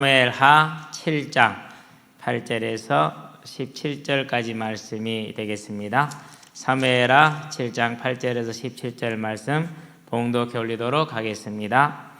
사무엘하 7장 8절에서 17절까지 말씀이 되겠습니다. 사무엘하 7장 8절에서 17절 말씀 봉독해 올리도록 하겠습니다.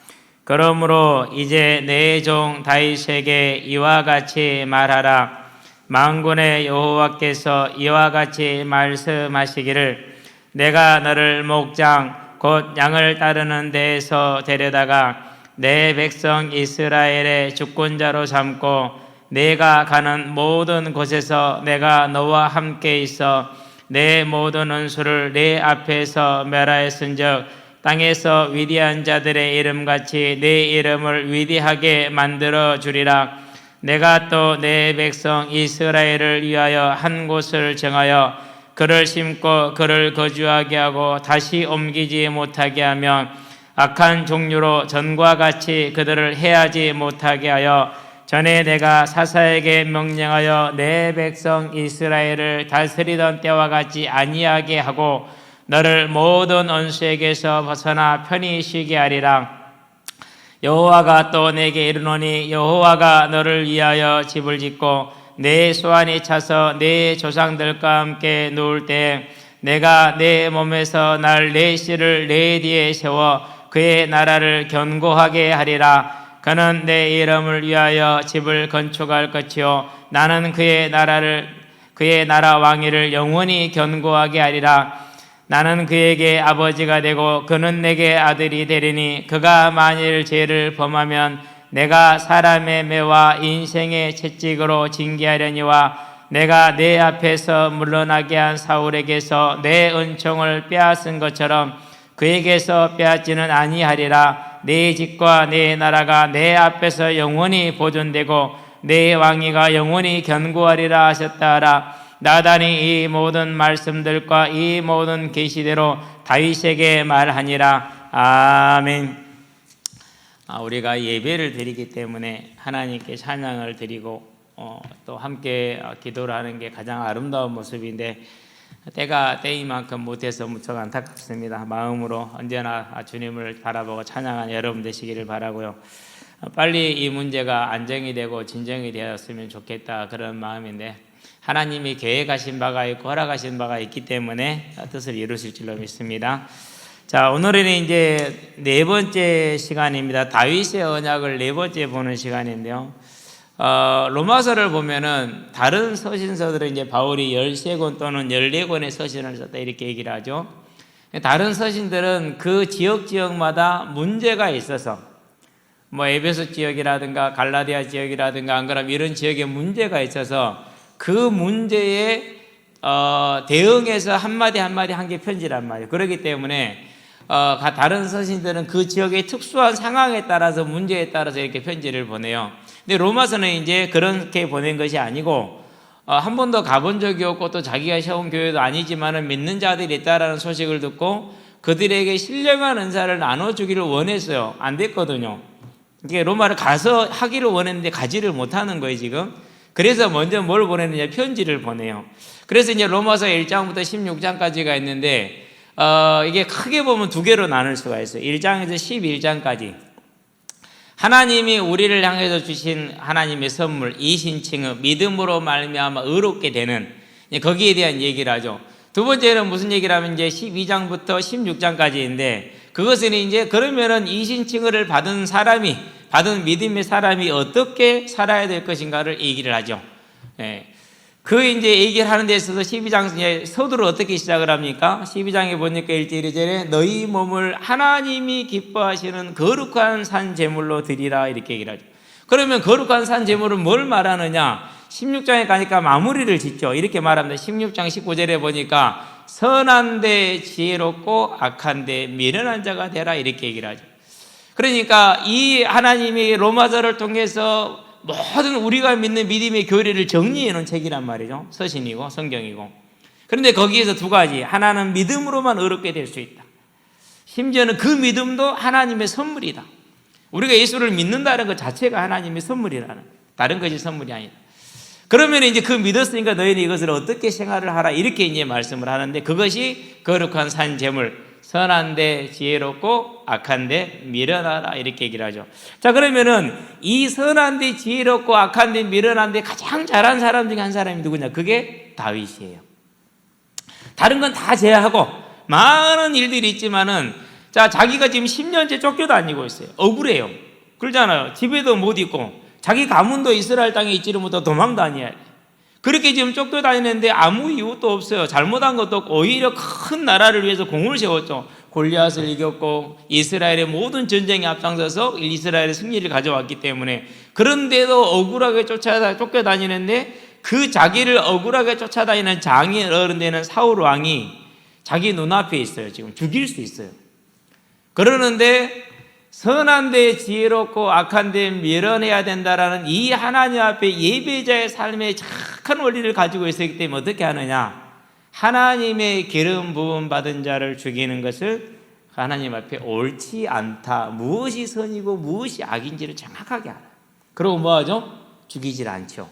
그러므로 이제 내 종 다윗에게 이와 같이 말하라. 만군의 여호와께서 이와 같이 말씀하시기를 내가 너를 목장 곧 양을 따르는 데에서 데려다가 내 백성 이스라엘의 주권자로 삼고 내가 가는 모든 곳에서 내가 너와 함께 있어 내 모든 원수를 내 앞에서 멸하였은즉 땅에서 위대한 자들의 이름같이 내 이름을 위대하게 만들어 주리라. 내가 또 내 백성 이스라엘을 위하여 한 곳을 정하여 그를 심고 그를 거주하게 하고 다시 옮기지 못하게 하며 악한 종류로 전과 같이 그들을 해하지 못하게 하여 전에 내가 사사에게 명령하여 내 백성 이스라엘을 다스리던 때와 같이 아니하게 하고 너를 모든 원수에게서 벗어나 편히 쉬게 하리라. 여호와가 또 내게 이르노니 여호와가 너를 위하여 집을 짓고 내 소환이 차서 내 조상들과 함께 누울 때 내가 내 몸에서 날 내 씨를 내 뒤에 세워 그의 나라를 견고하게 하리라. 그는 내 이름을 위하여 집을 건축할 것이요 나는 그의 나라 왕위를 영원히 견고하게 하리라. 나는 그에게 아버지가 되고 그는 내게 아들이 되리니 그가 만일 죄를 범하면 내가 사람의 매와 인생의 채찍으로 징계하려니와 내가 내 앞에서 물러나게 한 사울에게서 내 은총을 빼앗은 것처럼 그에게서 빼앗지는 아니하리라. 내 집과 내 나라가 내 앞에서 영원히 보존되고 내 왕위가 영원히 견고하리라 하셨다 하라. 나단이 이 모든 말씀들과 이 모든 계시대로 다윗에게 말하니라. 아멘. 우리가 예배를 드리기 때문에 하나님께 찬양을 드리고 또 함께 기도를 하는 게 가장 아름다운 모습인데 때가 때인 만큼 못해서 무척 안타깝습니다. 마음으로 언제나 주님을 바라보고 찬양하는 여러분 되시기를 바라고요. 빨리 이 문제가 안정이 되고 진정이 되었으면 좋겠다 그런 마음인데 하나님이 계획하신 바가 있고 허락하신 바가 있기 때문에 뜻을 이루실 줄로 믿습니다. 자, 오늘은 이제 네 번째 시간입니다. 다윗의 언약을 네 번째 보는 시간인데요. 로마서를 보면은 다른 서신서들은 이제 바울이 13권 또는 14권의 서신을 썼다 이렇게 얘기를 하죠. 다른 서신들은 그 지역마다 문제가 있어서 뭐 에베소 지역이라든가 갈라디아 지역이라든가 안 그러면 이런 지역에 문제가 있어서 그 문제에 대응해서 한마디 한 게 편지란 말이에요. 그렇기 때문에 다른 서신들은 그 지역의 특수한 상황에 따라서 문제에 따라서 이렇게 편지를 보내요. 근데 로마서는 이제 그렇게 보낸 것이 아니고 한 번도 가본 적이 없고 또 자기가 세운 교회도 아니지만은 믿는 자들이 있다라는 소식을 듣고 그들에게 신령한 은사를 나눠주기를 원했어요. 안 됐거든요. 이게 로마를 가서 하기를 원했는데 가지를 못하는 거예요 지금. 그래서 먼저 뭘 보내느냐 편지를 보내요. 그래서 이제 로마서 1장부터 16장까지가 있는데 이게 크게 보면 두 개로 나눌 수가 있어요. 1장에서 11장까지 하나님이 우리를 향해서 주신 하나님의 선물 이신칭의 믿음으로 말미암아 의롭게 되는 거기에 대한 얘기를 하죠. 두 번째는 무슨 얘기를 하면 이제 12장부터 16장까지인데 그것은 이제 그러면은 이신칭의를 받은 믿음의 사람이 어떻게 살아야 될 것인가를 얘기를 하죠. 그 이제 얘기를 하는 데 있어서 12장 서두를 어떻게 시작을 합니까? 12장에 보니까 1절 2절에 너희 몸을 하나님이 기뻐하시는 거룩한 산 제물로 드리라 이렇게 얘기를 하죠. 그러면 거룩한 산 제물은 뭘 말하느냐? 16장에 가니까 마무리를 짓죠. 이렇게 말합니다. 16장 19절에 보니까 선한데 지혜롭고 악한데 미련한 자가 되라 이렇게 얘기를 하죠. 그러니까 이 하나님이 로마서를 통해서 모든 우리가 믿는 믿음의 교리를 정리해 놓은 책이란 말이죠. 서신이고 성경이고. 그런데 거기에서 두 가지. 하나는 믿음으로만 의롭게 될 수 있다. 심지어는 그 믿음도 하나님의 선물이다. 우리가 예수를 믿는다는 것 자체가 하나님의 선물이라는, 다른 것이 선물이 아니다. 그러면 이제 그 믿었으니까 너희는 이것을 어떻게 생활을 하라 이렇게 이제 말씀을 하는데 그것이 거룩한 산 제물 선한데 지혜롭고 악한데 미련하다 이렇게 얘기를 하죠. 자, 그러면은 이 선한데 지혜롭고 악한데 미련한데 가장 잘한 사람 중에 한 사람이 누구냐? 그게 다윗이에요. 다른 건 다 제외하고 많은 일들이 있지만은, 자, 자기가 지금 10년째 쫓겨다니고 있어요. 억울해요. 그러잖아요. 집에도 못 있고 자기 가문도 이스라엘 땅에 있지를 못하고 도망다녀야 돼. 그렇게 지금 쫓겨다니는데 아무 이유도 없어요. 잘못한 것도 없고 오히려 큰 나라를 위해서 공을 세웠죠. 골리앗을 이겼고 이스라엘의 모든 전쟁에 앞장서서 이스라엘의 승리를 가져왔기 때문에. 그런데도 억울하게 쫓겨다니는데, 그 자기를 억울하게 쫓아다니는 장이 어른되는 사울 왕이 자기 눈앞에 있어요. 지금 죽일 수 있어요. 그러는데 선한데 지혜롭고 악한데 미련해야 된다라는 이 하나님 앞에 예배자의 삶의 착한 원리를 가지고 있었기 때문에 어떻게 하느냐? 하나님의 기름 부음 받은 자를 죽이는 것을 하나님 앞에 옳지 않다, 무엇이 선이고 무엇이 악인지를 정확하게 알아요. 그리고 뭐하죠? 죽이질 않죠.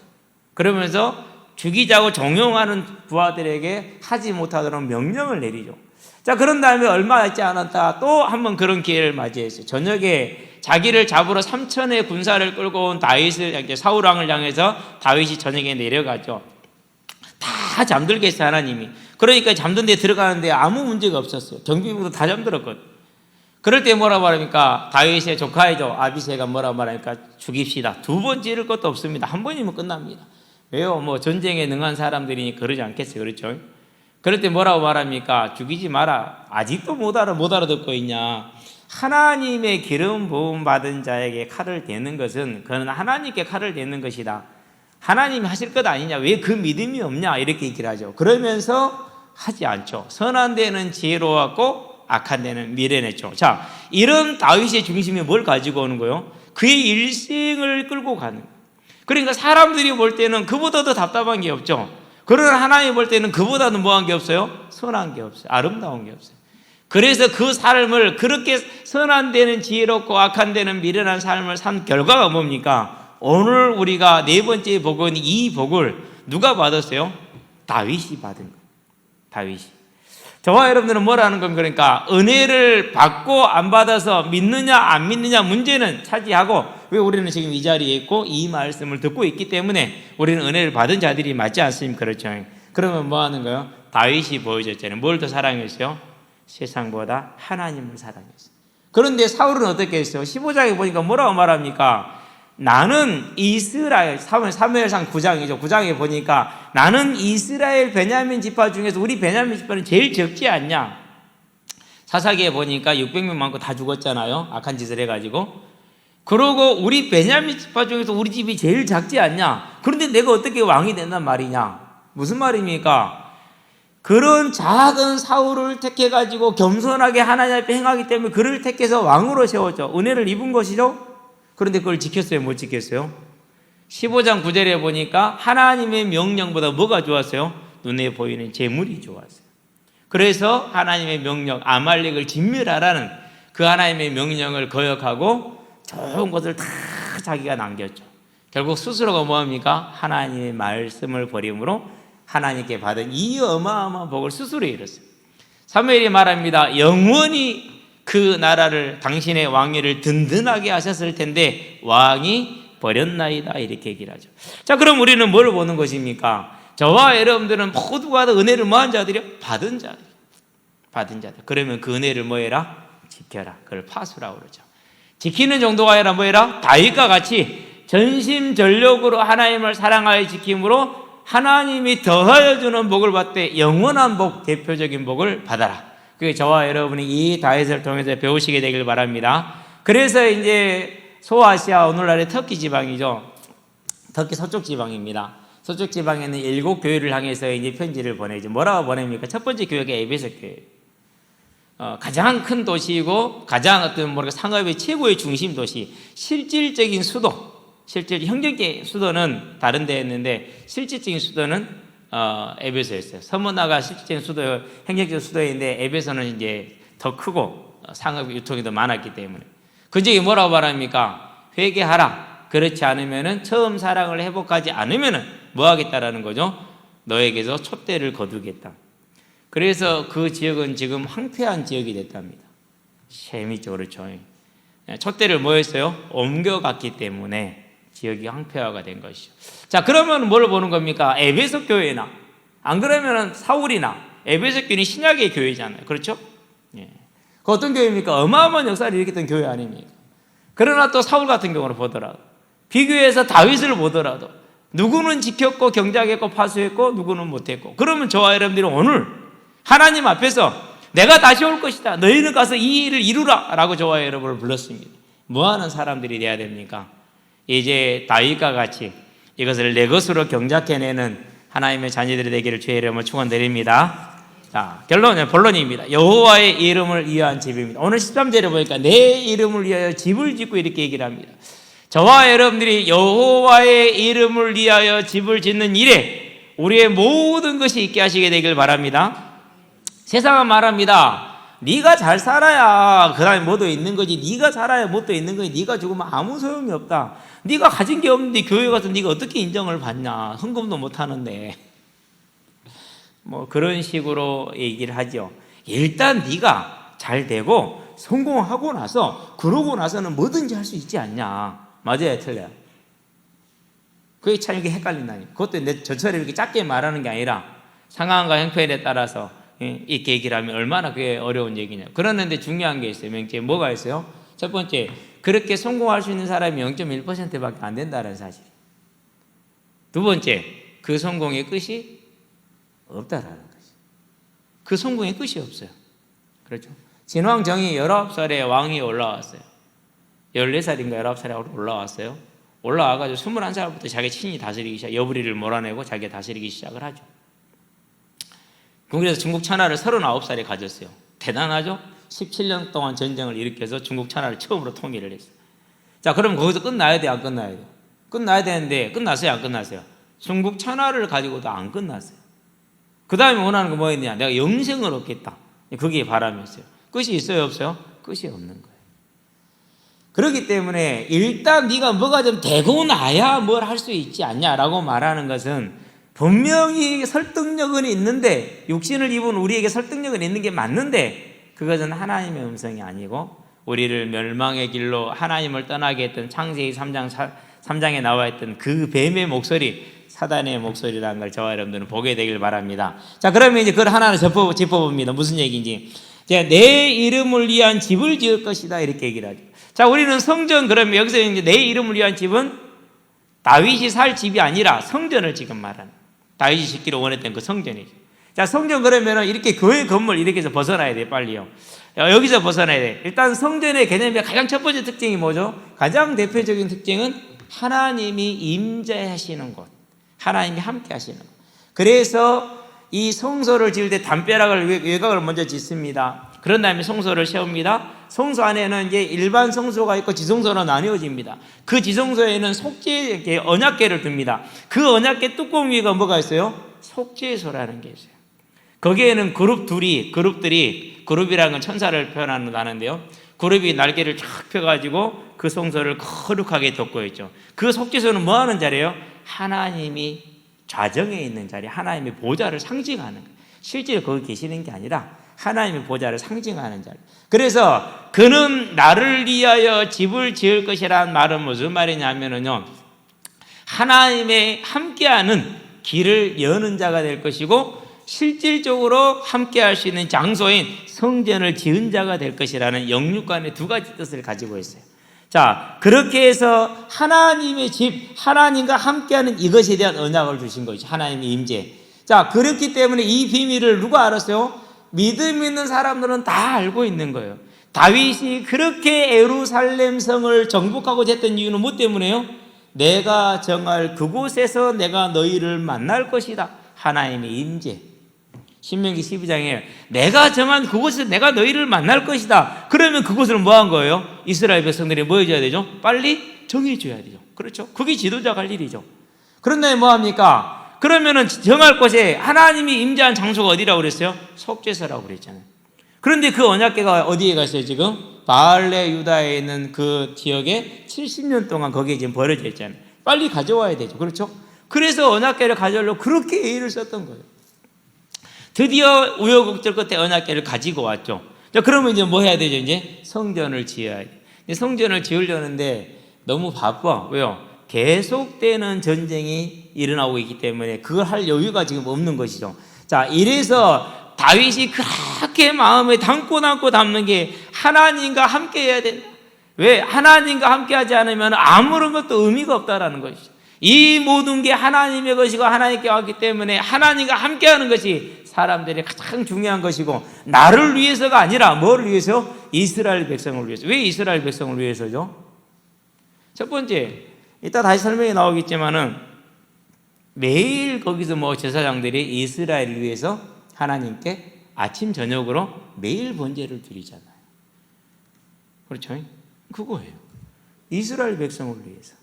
그러면서 죽이자고 종용하는 부하들에게 하지 못하도록 명령을 내리죠. 자, 그런 다음에 얼마 있지 않았다 또 한 번 그런 기회를 맞이했어요. 저녁에 자기를 잡으러 3천의 군사를 끌고 온 다윗을, 사울 왕을 향해서 다윗이 저녁에 내려가죠. 다 잠들겠어요, 하나님이. 그러니까 잠든 데 들어가는데 아무 문제가 없었어요. 경비병도 다 잠들었거든. 그럴 때 뭐라 말합니까? 다윗의 조카이죠, 아비새가 뭐라 말합니까? 죽입시다. 두 번 찌를 것도 없습니다. 한 번이면 끝납니다. 왜요? 뭐 전쟁에 능한 사람들이니 그러지 않겠어요, 그렇죠? 그럴 때 뭐라고 말합니까? 죽이지 마라. 아직도 못 알아듣고 있냐? 하나님의 기름 부음 받은 자에게 칼을 대는 것은 그는 하나님께 칼을 대는 것이다. 하나님이 하실 것 아니냐? 왜 그 믿음이 없냐? 이렇게 얘기를 하죠. 그러면서 하지 않죠. 선한 데는 지혜로웠고 악한 데는 미련했죠. 자, 이런 다윗의 중심이 뭘 가지고 오는 거예요? 그의 일생을 끌고 가는. 그러니까 사람들이 볼 때는 그보다 더 답답한 게 없죠. 그러나 하나님 볼 때는 그보다는 뭐한 게 없어요? 선한 게 없어요. 아름다운 게 없어요. 그래서 그 삶을, 그렇게 선한 데는 지혜롭고 악한 데는 미련한 삶을 산 결과가 뭡니까? 오늘 우리가 네 번째 복은, 이 복을 누가 받았어요? 다윗이 받은 거예요. 다윗이. 저와 여러분들은 뭐라는 겁니까? 그러니까 은혜를 받고 안 받아서 믿느냐 안 믿느냐 문제는 차지하고, 왜 우리는 지금 이 자리에 있고 이 말씀을 듣고 있기 때문에 우리는 은혜를 받은 자들이 맞지 않습니까? 그렇죠? 그러면 뭐 하는 거예요? 다윗이 보여줬잖아요. 뭘 더 사랑했어요? 세상보다 하나님을 사랑했어요. 그런데 사울은 어떻게 했어요? 15장에 보니까 뭐라고 말합니까? 나는 이스라엘, 사무엘상 9장이죠. 9장에 보니까 나는 이스라엘 베냐민 지파 중에서 우리 베냐민 지파는 제일 적지 않냐? 사사기에 보니까 600명 많고 다 죽었잖아요. 악한 짓을 해가지고. 그러고 우리 베냐민 지파 중에서 우리 집이 제일 작지 않냐? 그런데 내가 어떻게 왕이 된단 말이냐? 무슨 말입니까? 그런 작은 사울을 택해가지고 겸손하게 하나님 앞에 행하기 때문에 그를 택해서 왕으로 세웠죠. 은혜를 입은 것이죠. 그런데 그걸 지켰어요? 못 지켰어요? 15장 9절에 보니까 하나님의 명령보다 뭐가 좋았어요? 눈에 보이는 재물이 좋았어요. 그래서 하나님의 명령, 아말렉을 진멸하라는 그 하나님의 명령을 거역하고 좋은 것을 다 자기가 남겼죠. 결국 스스로가 뭐합니까? 하나님의 말씀을 버림으로 하나님께 받은 이 어마어마한 복을 스스로 잃었어요. 사무엘이 말합니다. 영원히 그 나라를, 당신의 왕위를 든든하게 하셨을 텐데 왕이 버렸나이다, 이렇게 얘기를 하죠. 자, 그럼 우리는 뭘 보는 것입니까? 저와 여러분들은 모두가 다 은혜를 뭐한 자들이요? 받은 자들. 받은 자들. 그러면 그 은혜를 뭐해라? 지켜라. 그걸 파수라고 그러죠. 지키는 정도가 아니라 뭐해라? 다윗과 같이 전심전력으로 하나님을 사랑하여 지킴으로 하나님이 더하여 주는 복을 받되 영원한 복, 대표적인 복을 받아라. 그게 저와 여러분이 이 다윗을 통해서 배우시게 되길 바랍니다. 그래서 이제 소아시아, 오늘날의 터키 지방이죠. 터키 서쪽 지방입니다. 서쪽 지방에는 7교회를 향해서 이제 편지를 보내죠. 뭐라고 보냅니까? 첫 번째 교회가 에베소 교회. 가장 큰 도시이고 가장 어떤 상업의 최고의 중심 도시, 실질적인 수도, 행정적인 수도는 다른 데 있는데 실질적인 수도는 에베소였어요. 서문화가 실질적인 수도, 행정적 수도인데 에베소는 이제 더 크고 상업 유통이 더 많았기 때문에. 그중에 뭐라고 말합니까? 회개하라. 그렇지 않으면은 처음 사랑을 회복하지 않으면은 뭐 하겠다라는 거죠? 너에게서 촛대를 거두겠다. 그래서 그 지역은 지금 황폐한 지역이 됐답니다. 재미있죠, 그렇죠? 촛대를 뭐 했어요? 옮겨갔기 때문에 지역이 황폐화가 된 것이죠. 자, 그러면 뭘 보는 겁니까? 에베소 교회나, 안 그러면 사울이나, 에베소 교회는 신약의 교회잖아요. 그렇죠? 예. 그 어떤 교회입니까? 어마어마한 역사를 일으켰던 교회 아닙니까? 그러나 또 사울 같은 경우를 보더라도, 비교해서 다윗을 보더라도, 누구는 지켰고 경작했고 파수했고 누구는 못했고, 그러면 저와 여러분들은 오늘 하나님 앞에서 내가 다시 올 것이다, 너희는 가서 이 일을 이루라 라고 저와 여러분을 불렀습니다. 뭐하는 사람들이 돼야 됩니까? 이제 다윗과 같이 이것을 내 것으로 경작해내는 하나님의 자녀들이 되기를 주의 이름으로 축원드립니다. 자, 본론입니다. 여호와의 이름을 위한 집입니다. 오늘 13절에 보니까 내 이름을 위하여 집을 짓고 이렇게 얘기를 합니다. 저와 여러분들이 여호와의 이름을 위하여 집을 짓는 일에 우리의 모든 것이 있게 하시게 되길 바랍니다. 세상은 말합니다. 네가 잘 살아야 그 다음에 뭐도 있는 거지, 네가 살아야 뭐도 있는 거지, 네가 죽으면 아무 소용이 없다, 네가 가진 게 없는데 교회 가서 네가 어떻게 인정을 받냐, 헌금도 못 하는데, 뭐 그런 식으로 얘기를 하죠. 일단 네가 잘 되고 성공하고 나서, 그러고 나서는 뭐든지 할 수 있지 않냐. 맞아요, 틀려요? 그게 참 이렇게 헷갈린다니까. 그것도 저처럼 이렇게 짧게 말하는 게 아니라 상황과 형편에 따라서 이렇게 얘기를 하면 얼마나 그게 어려운 얘기냐. 그러는데 중요한 게 있어요. 명제 뭐가 있어요? 첫 번째, 그렇게 성공할 수 있는 사람이 0.1%밖에 안 된다는 사실. 두 번째, 그 성공의 끝이 없다라는 거지. 그 성공의 끝이 없어요. 그렇죠? 진왕정이 19살에 왕이 올라왔어요. 14살인가 19살에 올라왔어요. 올라와가지고 21살부터 자기 친히 다스리기 시작, 여부리를 몰아내고 자기가 다스리기 시작을 하죠. 그래서 중국 천하를 39살에 가졌어요. 대단하죠? 17년 동안 전쟁을 일으켜서 중국 천하를 처음으로 통일을 했어요. 자, 그럼 거기서 끝나야 돼요, 안 끝나야 돼요? 끝나야 되는데 끝났어요, 안 끝났어요? 중국 천하를 가지고도 안 끝났어요. 그 다음에 원하는 거 뭐였냐? 내가 영생을 얻겠다. 그게 바람이었어요. 끝이 있어요, 없어요? 끝이 없는 거예요. 그렇기 때문에 일단 네가 뭐가 좀 되고 나야 뭘 할 수 있지 않냐라고 말하는 것은 분명히 설득력은 있는데, 육신을 입은 우리에게 설득력은 있는 게 맞는데, 그것은 하나님의 음성이 아니고 우리를 멸망의 길로 하나님을 떠나게 했던 창세기 3장에 나와 있던 그 뱀의 목소리, 사단의 목소리라는 걸 저와 여러분들은 보게 되길 바랍니다. 자, 그러면 이제 그걸 하나를 짚어봅니다. 무슨 얘기인지. 내 이름을 위한 집을 지을 것이다, 이렇게 얘기를 하죠. 자, 우리는 성전, 그러면 여기서 이제 내 이름을 위한 집은 다윗이 살 집이 아니라 성전을 지금 말하는, 다윗이 짓기를 원했던 그 성전이죠. 자, 성전 그러면은 이렇게 교회 건물 이렇게 해서 벗어나야 돼, 빨리요. 여기서 벗어나야 돼. 일단 성전의 개념의 가장 첫 번째 특징이 뭐죠? 가장 대표적인 특징은 하나님이 임재하시는 곳, 하나님이 함께 하시는 곳. 그래서 이 성소를 지을 때 담벼락을, 외곽을 먼저 짓습니다. 그런 다음에 성소를 세웁니다. 성소 안에는 이제 일반 성소가 있고 지성소로 나뉘어집니다. 그 지성소에는 속죄, 언약궤를 둡니다. 그 언약궤 뚜껑 위가 뭐가 있어요? 속죄소라는 게 있어요. 거기에는 그룹이라는 건 천사를 표현하는데요. 그룹이 날개를 쫙 펴가지고 그 성소를 거룩하게 덮고 있죠. 그 속죄소는 뭐 하는 자리예요? 하나님이 좌정에 있는 자리, 하나님의 보좌를 상징하는 거예요. 실제로 거기 계시는 게 아니라 하나님의 보좌를 상징하는 자리. 그래서 그는 나를 위하여 집을 지을 것이라는 말은 무슨 말이냐면요, 하나님의 함께하는 길을 여는 자가 될 것이고, 실질적으로 함께할 수 있는 장소인 성전을 지은 자가 될 것이라는 영육간의 두 가지 뜻을 가지고 있어요. 자, 그렇게 해서 하나님의 집, 하나님과 함께하는 이것에 대한 언약을 주신 것이죠. 하나님의 임재. 자, 그렇기 때문에 이 비밀을 누가 알았어요? 믿음 있는 사람들은 다 알고 있는 거예요. 다윗이 그렇게 예루살렘 성을 정복하고자 했던 이유는 뭐 때문에요? 내가 정할 그곳에서 내가 너희를 만날 것이다. 하나님의 임재. 신명기 12장에 내가 정한 그곳에서 내가 너희를 만날 것이다. 그러면 그곳을 뭐 한 거예요? 이스라엘 백성들이 뭐 해줘야 되죠? 빨리 정해줘야 되죠. 그렇죠? 그게 지도자가 할 일이죠. 그런 다음에 뭐 합니까? 그러면은 정할 곳에 하나님이 임재한 장소가 어디라고 그랬어요? 속죄소라고 그랬잖아요. 그런데 그 언약궤가 어디에 갔어요, 지금? 바알레 유다에 있는 그 지역에 70년 동안 거기에 지금 버려져 있잖아요. 빨리 가져와야 되죠. 그렇죠? 그래서 언약궤를 가져오려고 그렇게 애를 썼던 거예요. 드디어 우여곡절 끝에 언약궤를 가지고 왔죠. 자, 그러면 이제 뭐 해야 되죠? 이제 성전을 지어야 돼. 성전을 지으려는데 너무 바빠. 왜요? 계속되는 전쟁이 일어나고 있기 때문에 그걸 할 여유가 지금 없는 것이죠. 자, 이래서 다윗이 그렇게 마음에 담고 담는 게 하나님과 함께 해야 된다. 왜? 하나님과 함께 하지 않으면 아무런 것도 의미가 없다라는 것이죠. 이 모든 게 하나님의 것이고 하나님께 왔기 때문에 하나님과 함께 하는 것이 사람들이 가장 중요한 것이고, 나를 위해서가 아니라 뭘 위해서? 이스라엘 백성을 위해서. 왜 이스라엘 백성을 위해서죠? 첫 번째, 이따 다시 설명이 나오겠지만은 매일 거기서 뭐 제사장들이 이스라엘을 위해서 하나님께 아침 저녁으로 매일 번제를 드리잖아요. 그렇죠? 그거예요. 이스라엘 백성을 위해서.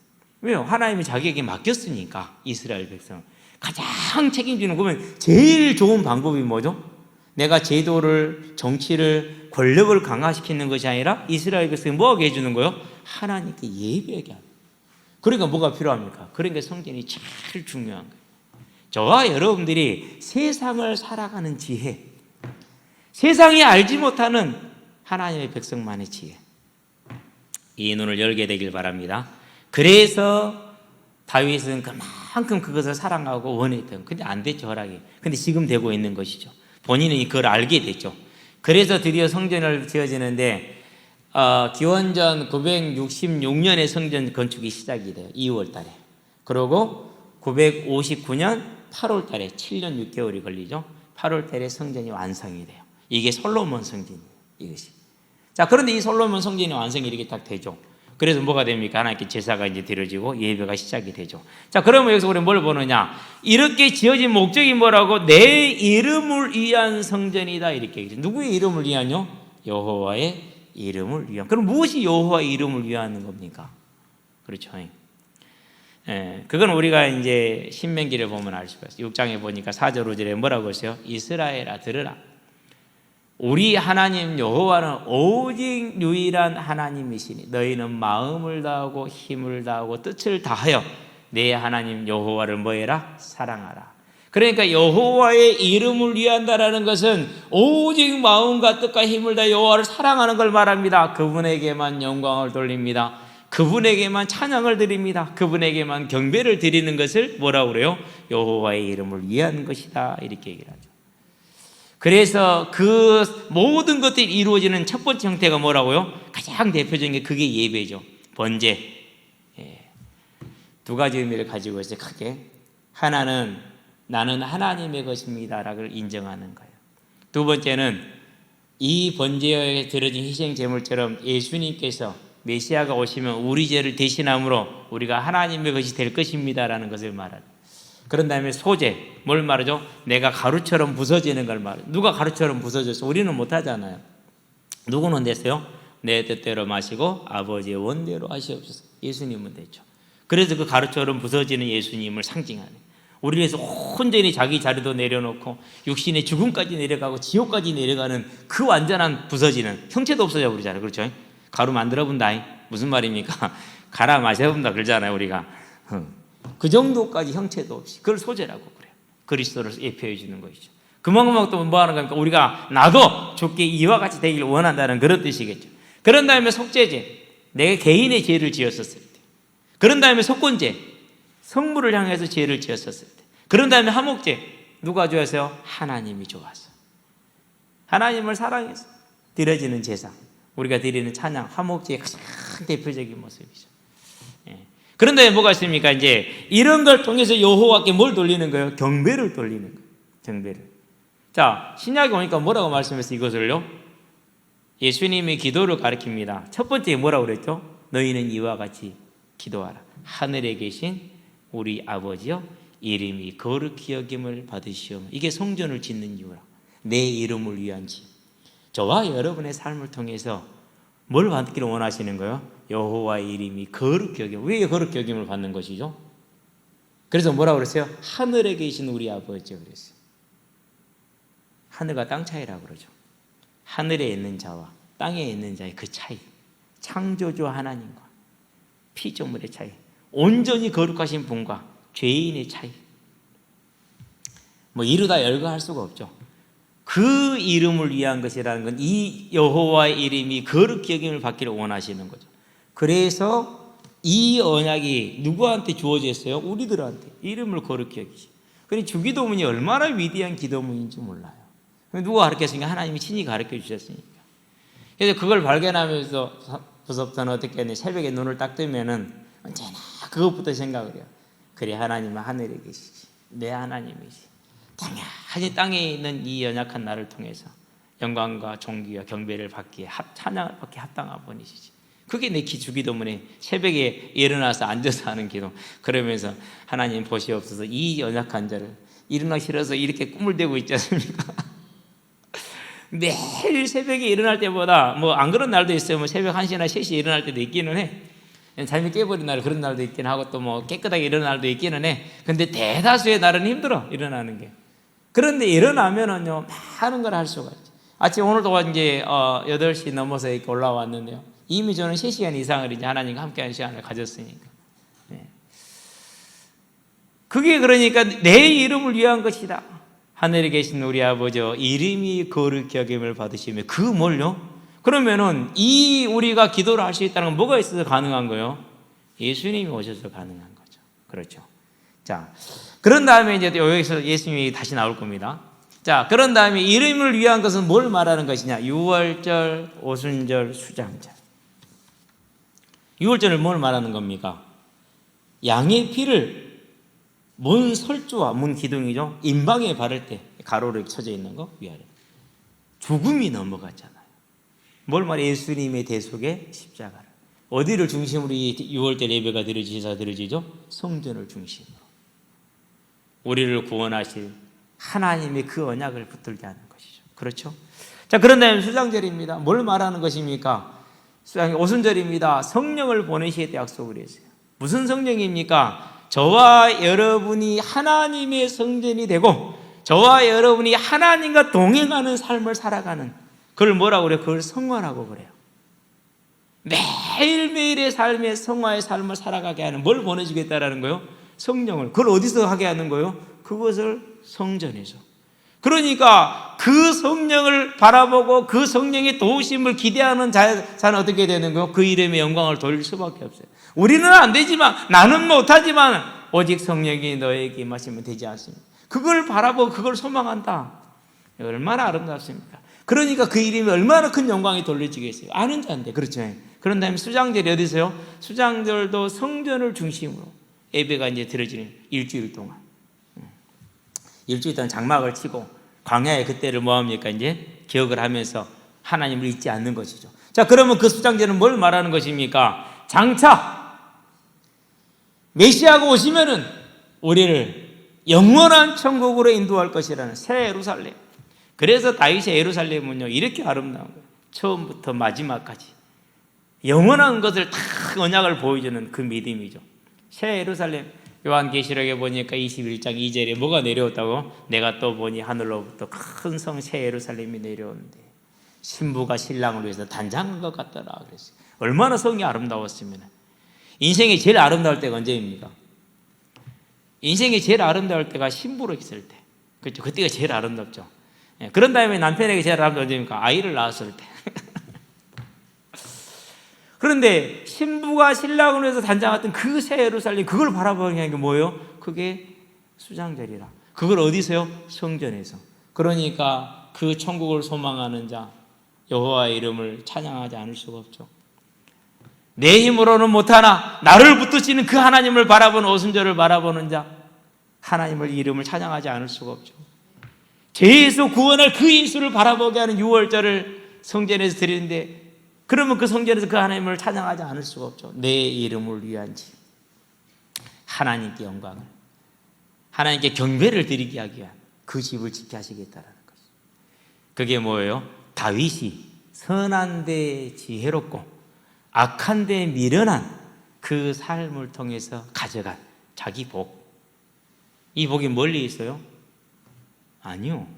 왜요? 하나님이 자기에게 맡겼으니까. 이스라엘 백성 가장 책임지는, 그러면 제일 좋은 방법이 뭐죠? 내가 제도를, 정치를, 권력을 강화시키는 것이 아니라 이스라엘 백성이 뭐하게 해주는 거예요? 하나님께 예배하게 하는. 그러니까 뭐가 필요합니까? 그러니까 성전이 제일 중요한 거예요. 저와 여러분들이 세상을 살아가는 지혜, 세상이 알지 못하는 하나님의 백성만의 지혜, 이 눈을 열게 되길 바랍니다. 그래서 다윗은 그만큼 그것을 사랑하고 원했던, 근데 안 됐죠, 허락이. 근데 지금 되고 있는 것이죠. 본인은 그걸 알게 됐죠. 그래서 드디어 성전을 지어지는데 기원전 966년에 성전 건축이 시작이 돼요. 2월 달에. 그리고 959년 8월 달에 7년 6개월이 걸리죠. 8월 달에 성전이 완성이 돼요. 이게 솔로몬 성전이에요, 이것이. 자, 그런데 이 솔로몬 성전이 완성이 이렇게 딱 되죠. 그래서 뭐가 됩니까? 하나님께 제사가 이제 드려지고 예배가 시작이 되죠. 자, 그러면 여기서 우리 뭘 보느냐? 이렇게 지어진 목적이 뭐라고? 내 이름을 위한 성전이다, 이렇게 얘기죠. 누구의 이름을 위한요? 여호와의 이름을 위한. 그럼 무엇이 여호와의 이름을 위한 겁니까? 그렇죠. 그건 우리가 이제 신명기를 보면 알 수가 있어요. 6장에 보니까 4절 5절에 뭐라고 했어요? 이스라엘아 들으라. 우리 하나님 여호와는 오직 유일한 하나님이시니 너희는 마음을 다하고 힘을 다하고 뜻을 다하여 내 하나님 여호와를 뭐해라? 사랑하라. 그러니까 여호와의 이름을 위한다라는 것은 오직 마음과 뜻과 힘을 다해 여호와를 사랑하는 걸 말합니다. 그분에게만 영광을 돌립니다. 그분에게만 찬양을 드립니다. 그분에게만 경배를 드리는 것을 뭐라고 그래요? 여호와의 이름을 위한 것이다, 이렇게 얘기를 하죠. 그래서 그 모든 것들이 이루어지는 첫 번째 형태가 뭐라고요? 가장 대표적인 게 그게 예배죠. 번제. 두 가지 의미를 가지고 있어요, 크게. 하나는 나는 하나님의 것입니다라고 인정하는 거예요. 두 번째는 이 번제에 드려진 희생 제물처럼 예수님께서 메시아가 오시면 우리 죄를 대신함으로 우리가 하나님의 것이 될 것입니다라는 것을 말합니다. 그런 다음에 소재, 뭘 말하죠? 내가 가루처럼 부서지는 걸 말해요. 누가 가루처럼 부서졌어? 우리는 못하잖아요. 누구는 됐어요? 내 뜻대로 마시고 아버지의 원대로 하시옵소서. 예수님은 됐죠. 그래서 그 가루처럼 부서지는 예수님을 상징하는, 우리 위해서 온전히 자기 자리도 내려놓고 육신의 죽음까지 내려가고 지옥까지 내려가는 그 완전한 부서지는, 형체도 없어져 버리잖아요. 그렇죠? 가루 만들어 본다. 무슨 말입니까? 갈아 마셔 본다 그러잖아요, 우리가. 그 정도까지 형체도 없이 그걸 소재라고 그래요. 그리스도를 예표해 주는 것이죠. 그만큼 또 뭐 하는 겁니까? 우리가 나도 주께 이와 같이 되기를 원한다는 그런 뜻이겠죠. 그런 다음에 속죄제, 내 개인의 죄를 지었었을 때. 그런 다음에 속건제, 성물을 향해서 죄를 지었었을 때. 그런 다음에 화목제, 누가 좋아해서요? 하나님이 좋아서. 하나님을 사랑해서 드려지는 제사, 우리가 드리는 찬양, 화목제의 가장 대표적인 모습이죠. 그런 다음에 뭐가 있습니까? 이제 이런 걸 통해서 여호와께 뭘 돌리는 거예요? 경배를 돌리는 거예요. 경배를. 자, 신약에 오니까 뭐라고 말씀했어요? 이것을요? 예수님이 기도를 가르칩니다. 첫 번째 뭐라고 그랬죠? 너희는 이와 같이 기도하라. 하늘에 계신 우리 아버지여, 이름이 거룩히 여김을 받으시오. 이게 성전을 짓는 이유라. 내 이름을 위한 집. 저와 여러분의 삶을 통해서 뭘 받기를 원하시는 거예요? 여호와의 이름이 거룩히 여김. 왜 거룩히 여김을 받는 것이죠? 그래서 뭐라고 그랬어요? 하늘에 계신 우리 아버지요 그랬어요. 하늘과 땅 차이라고 그러죠. 하늘에 있는 자와 땅에 있는 자의 그 차이, 창조주 하나님과 피조물의 차이, 온전히 거룩하신 분과 죄인의 차이, 뭐 이루다 열거할 수가 없죠. 그 이름을 위한 것이라는 건 이 여호와의 이름이 거룩히 여김을 받기를 원하시는 거죠. 그래서 이 언약이 누구한테 주어졌어요? 우리들한테. 이름을 거룩히 여기시. 그러니 주기도문이 얼마나 위대한 기도문인지 몰라요. 누가 가르쳤으니까? 하나님이 친히 가르쳐 주셨으니까. 그래서 그걸 발견하면서 부석사는 어떻게 했냐? 새벽에 눈을 딱 뜨면은 언제나 그것부터 생각을 해요. 그래, 하나님은 하늘에 계시지. 내 하나님이지. 당연히 땅에 있는 이 연약한 나를 통해서 영광과 존귀와 경배를 받기에 찬양을 받기에 합당한 분이시지. 그게 내 주기도문에 새벽에 일어나서 앉아서 하는 기도. 그러면서 하나님 보시옵소서 이 연약한 자를 일어나기 싫어서 이렇게 꿈을 대고 있지 않습니까? 매일 새벽에 일어날 때보다 뭐 안 그런 날도 있어요. 뭐 새벽 1시나 3시에 일어날 때도 있기는 해. 잠이 깨버린 날 그런 날도 있긴 하고 또 뭐 깨끗하게 일어날 날도 있기는 해. 근데 대다수의 날은 힘들어 일어나는 게. 그런데 일어나면은요 많은 걸 할 수가 있죠. 아침 오늘도 이제 8시 넘어서 이렇게 올라왔는데요. 이미 저는 3시간 이상을 이제 하나님과 함께하는 시간을 가졌으니까. 네. 그게 그러니까 내 이름을 위한 것이다. 하늘에 계신 우리 아버지 이름이 거룩히 여김을 받으시며 그 뭘요? 그러면은 이 우리가 기도를 할 수 있다는 건 뭐가 있어서 가능한 거예요? 예수님이 오셔서 가능한 거죠. 그렇죠. 자, 그런 다음에 이제 여기서 예수님이 다시 나올 겁니다. 자, 그런 다음에 이름을 위한 것은 뭘 말하는 것이냐? 유월절, 오순절, 수장절. 유월절을 뭘 말하는 겁니까? 양의 피를 문 설주와 문 기둥이죠. 임방에 바를 때 가로로 쳐져 있는 거 위아래. 죽음이 넘어갔잖아요. 뭘 말해? 예수님의 대속의 십자가를. 어디를 중심으로 이 유월절 예배가 드려지죠? 성전을 중심으로. 우리를 구원하실 하나님의 그 언약을 붙들게 하는 것이죠. 그렇죠? 자, 그런 다음에 수장절입니다. 뭘 말하는 것입니까? 오순절입니다. 성령을 보내시겠다 약속을 했어요. 무슨 성령입니까? 저와 여러분이 하나님의 성전이 되고 저와 여러분이 하나님과 동행하는 삶을 살아가는 그걸 뭐라고 그래요? 그걸 성화라고 그래요. 매일매일의 삶의 성화의 삶을 살아가게 하는 뭘 보내주겠다라는 거예요? 성령을. 그걸 어디서 하게 하는 거예요? 그것을 성전에서. 그러니까 그 성령을 바라보고 그 성령의 도우심을 기대하는 자는 어떻게 되는 거예요? 그 이름의 영광을 돌릴 수밖에 없어요. 우리는 안 되지만, 나는 못하지만 오직 성령이 너에게 임하시면 되지 않습니까? 그걸 바라보고 그걸 소망한다. 얼마나 아름답습니까? 그러니까 그 이름이 얼마나 큰 영광이 돌려지겠어요. 아는 자인데. 그렇죠. 그런 다음에 수장절이 어디서요? 수장절도 성전을 중심으로 예배가 이제 드려지는 일주일 동안. 일주일 동안 장막을 치고 광야의 그때를 뭐합니까? 이제 기억을 하면서 하나님을 잊지 않는 것이죠. 자, 그러면 그 수장절은 뭘 말하는 것입니까? 장차 메시아가 오시면은 우리를 영원한 천국으로 인도할 것이라는 새 예루살렘. 그래서 다윗의 예루살렘은요 이렇게 아름다운 거예요. 처음부터 마지막까지 영원한 것을 다 언약을 보여주는 그 믿음이죠. 새 예루살렘. 요한계시록에 보니까 21장 2절에 뭐가 내려왔다고? 내가 또 보니 하늘로부터 큰 성 새 예루살렘이 내려오는데 신부가 신랑을 위해서 단장한 것 같더라 그랬어요. 얼마나 성이 아름다웠으면. 인생이 제일 아름다울 때가 언제입니까? 인생이 제일 아름다울 때가 신부로 있을 때. 그렇죠. 그때가 제일 아름답죠. 그런 다음에 남편에게 제일 아름다운 언제입니까? 아이를 낳았을 때. 그런데 신부가 신랑을 위해서 단장했던 그 새 예루살렘, 그걸 바라보는 게 뭐예요? 그게 수장절이라. 그걸 어디서요? 성전에서. 그러니까 그 천국을 소망하는 자, 여호와의 이름을 찬양하지 않을 수가 없죠. 내 힘으로는 못하나 나를 붙드시는 그 하나님을 바라보는 오순절을 바라보는 자, 하나님을 이름을 찬양하지 않을 수가 없죠. 죄에서 구원할 그 예수를 바라보게 하는 유월절을 성전에서 드리는데, 그러면 그 성전에서 그 하나님을 찬양하지 않을 수가 없죠. 내 이름을 위한 집, 하나님께 영광을, 하나님께 경배를 드리게 하기 위한 그 집을 지켜 하시겠다라는 것이죠. 그게 뭐예요? 다윗이 선한데 지혜롭고 악한데 미련한 그 삶을 통해서 가져간 자기 복. 이 복이 멀리 있어요? 아니요.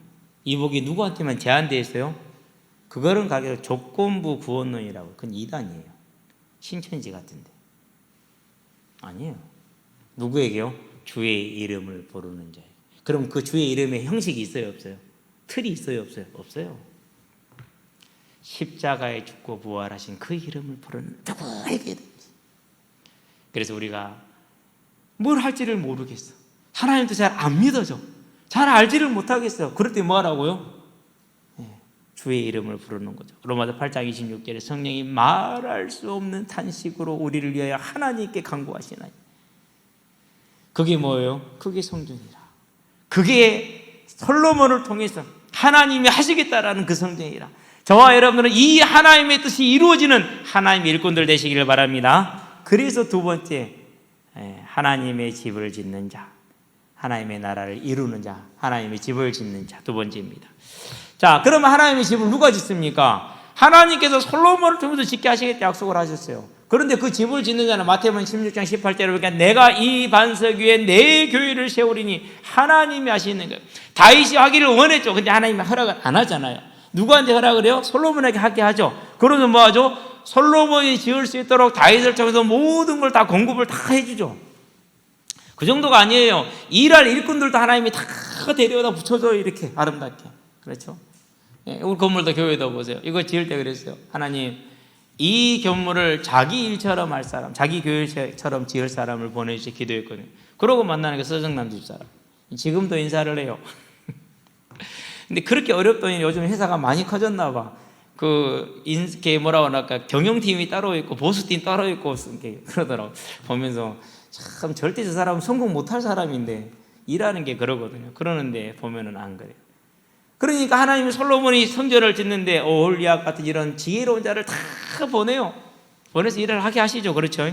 이 복이 누구한테만 제한되어 있어요? 그거는 가게 조건부 구원론이라고. 그건 이단이에요. 신천지 같은데. 아니에요. 누구에게요? 주의 이름을 부르는 자예요. 그럼 그 주의 이름에 형식이 있어요, 없어요? 틀이 있어요, 없어요? 없어요. 십자가에 죽고 부활하신 그 이름을 부르는 누구에게든지. 그래서 우리가 뭘 할지를 모르겠어. 하나님도 잘 안 믿어져. 잘 알지를 못하겠어. 그럴 때 뭐 하라고요? 주의 이름을 부르는 거죠. 로마서 8장 26절에 성령이 말할 수 없는 탄식으로 우리를 위하여 하나님께 간구하시나니. 그게 뭐예요? 그게 성전이라. 그게 솔로몬을 통해서 하나님이 하시겠다라는 그 성전이라. 저와 여러분들은 이 하나님의 뜻이 이루어지는 하나님의 일꾼들 되시기를 바랍니다. 그래서 두 번째, 하나님의 집을 짓는 자, 하나님의 나라를 이루는 자, 하나님의 집을 짓는 자, 두 번째입니다. 자, 그러면 하나님의 집을 누가 짓습니까? 하나님께서 솔로몬을 통해서 짓게 하시겠다 약속을 하셨어요. 그런데 그 집을 짓는 자는 마태복음 16장 18절에 보니까 내가 이 반석 위에 내 교회를 세우리니 하나님이 하시는 거예요. 다윗이 하기를 원했죠. 근데 하나님이 허락을 안 하잖아을 누구한테 허락을 해요? 솔로몬에게 하게 하죠. 그러면 뭐 하죠? 솔로몬이 지을 수 있도록 다윗을 통해서 모든 걸 다 공급을 다 해주죠. 그 정도가 아니에요. 일할 일꾼들도 하나님이 다 데려다 붙여줘요. 이렇게 아름답게. 그렇죠? 우리 건물도 교회도 보세요. 이거 지을 때 그랬어요. 하나님, 이 건물을 자기 일처럼 할 사람, 자기 교회처럼 지을 사람을 보내주시 기도했거든요. 그러고 만나는 게 서정남 집사람. 지금도 인사를 해요. 근데 그렇게 어렵더니 요즘 회사가 많이 커졌나 봐. 뭐라고 할까, 경영팀이 따로 있고 보수팀 따로 있고 그러더라고. 보면서 참 절대 저 사람은 성공 못할 사람인데 일하는 게 그러거든요. 그러는데 보면은 안 그래요. 그러니까 하나님이 솔로몬이 성전을 짓는데 오홀리압 같은 이런 지혜로운 자를 다 보내요. 보내서 일을 하게 하시죠. 그렇죠?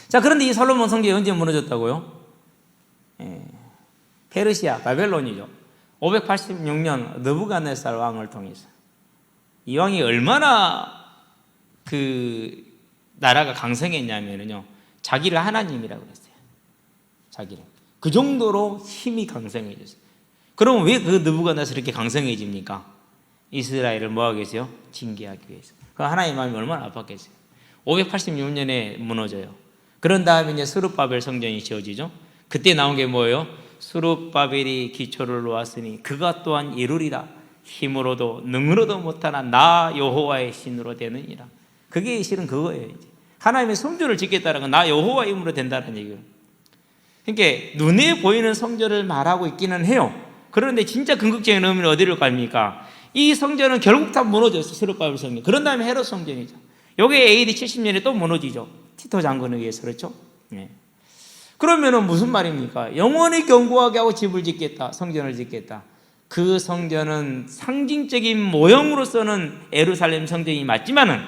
자, 그런데 이 솔로몬 성전이 언제 무너졌다고요? 페르시아, 바벨론이죠. 586년 느부갓네살 왕을 통해서. 이 왕이 얼마나 그 나라가 강성했냐면요, 자기를 하나님이라고 그랬어요. 자기를. 그 정도로 힘이 강성해졌어요. 그럼 왜 그 느부갓네살이 이렇게 강성해집니까? 이스라엘을 뭐하기 위해서요? 징계하기 위해서. 그 하나님 마음이 얼마나 아팠겠어요. 586년에 무너져요. 그런 다음에 이제 스룹바벨 성전이 지어지죠. 그때 나온 게 뭐예요? 스룹바벨이 기초를 놓았으니 그가 또한 이루리라. 힘으로도 능으로도 못하나 나 여호와의 신으로 되느니라. 그게 실은 그거예요. 이제. 하나님의 성전을 짓겠다는 건 나 여호와의 힘으로 된다는 얘기예요. 그러니까 눈에 보이는 성전을 말하고 있기는 해요. 그런데 진짜 궁극적인 의미는 어디를 갑니까? 이 성전은 결국 다 무너졌어요. 스룹바벨 성전. 그런 다음에 헤롯 성전이죠. 이게 AD 70년에 또 무너지죠. 티토 장군에 의해서. 그렇죠? 네. 그러면은 무슨 말입니까? 영원히 견고하게 하고 집을 짓겠다. 성전을 짓겠다. 그 성전은 상징적인 모형으로서는 예루살렘 성전이 맞지만은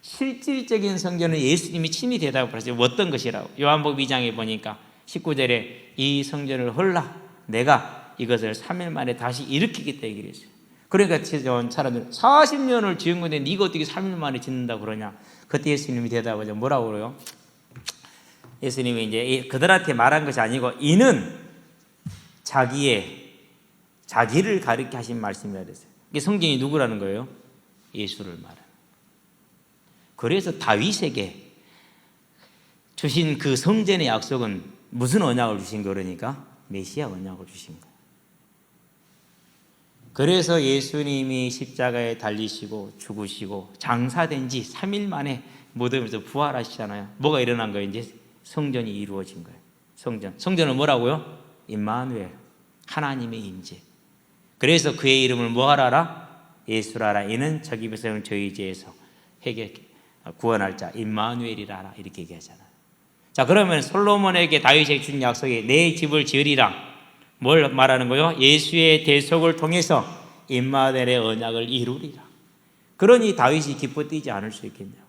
실질적인 성전은 예수님이 친히 대답을 하세요. 어떤 것이라고? 요한복음 2장에 보니까 19절에 이 성전을 헐라 내가 이것을 3일 만에 다시 일으키겠다 얘기를 했어요. 그러니까 사람들이 40년을 지은 건데 네가 어떻게 3일 만에 짓는다고 그러냐. 그때 예수님이 대답하죠. 뭐라고 그래요? 예수님이 이제 그들한테 말한 것이 아니고 이는 자기를 가르쳐 하신 말씀이라 그랬어요. 이게 성경이 누구라는 거예요? 예수를 말하는. 그래서 다윗에게 주신 그 성전의 약속은 무슨 언약을 주신 거니까? 메시아 언약을 주신 거예요. 그래서 예수님이 십자가에 달리시고 죽으시고 장사된 지 3일 만에 무덤에서 부활하시잖아요. 뭐가 일어난 거예요? 이제 성전이 이루어진 거예요. 성전은 뭐라고요? 임마누엘, 하나님의 임재. 그래서 그의 이름을 뭐 하라라? 예수라라. 이는 저기 백성을 저희 죄에서 구원할 자 임마누엘이라라. 이렇게 얘기하잖아요. 자, 그러면 솔로몬에게 다윗에게 준 약속이 내 집을 지으리라. 뭘 말하는 거요? 예수의 대속을 통해서 임마누엘의 언약을 이루리라. 그러니 다윗이 기뻐 뛰지 않을 수 있겠냐고.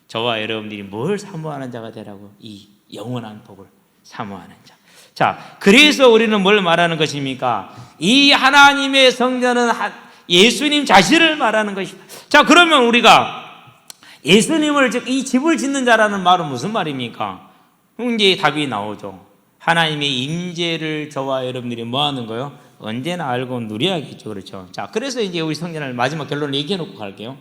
저와 여러분들이 뭘 사모하는 자가 되라고? 이 영원한 복을 사모하는 자. 자, 그래서 우리는 뭘 말하는 것입니까? 이 하나님의 성전은 예수님 자신을 말하는 것이다. 자, 그러면 우리가 예수님을 즉 이 집을 짓는 자라는 말은 무슨 말입니까? 이제 답이 나오죠. 하나님의 임재를 저와 여러분들이 뭐 하는 거요? 언제나 알고 누려야겠죠. 그렇죠? 자, 그래서 이제 우리 성전을 마지막 결론을 얘기해 놓고 갈게요.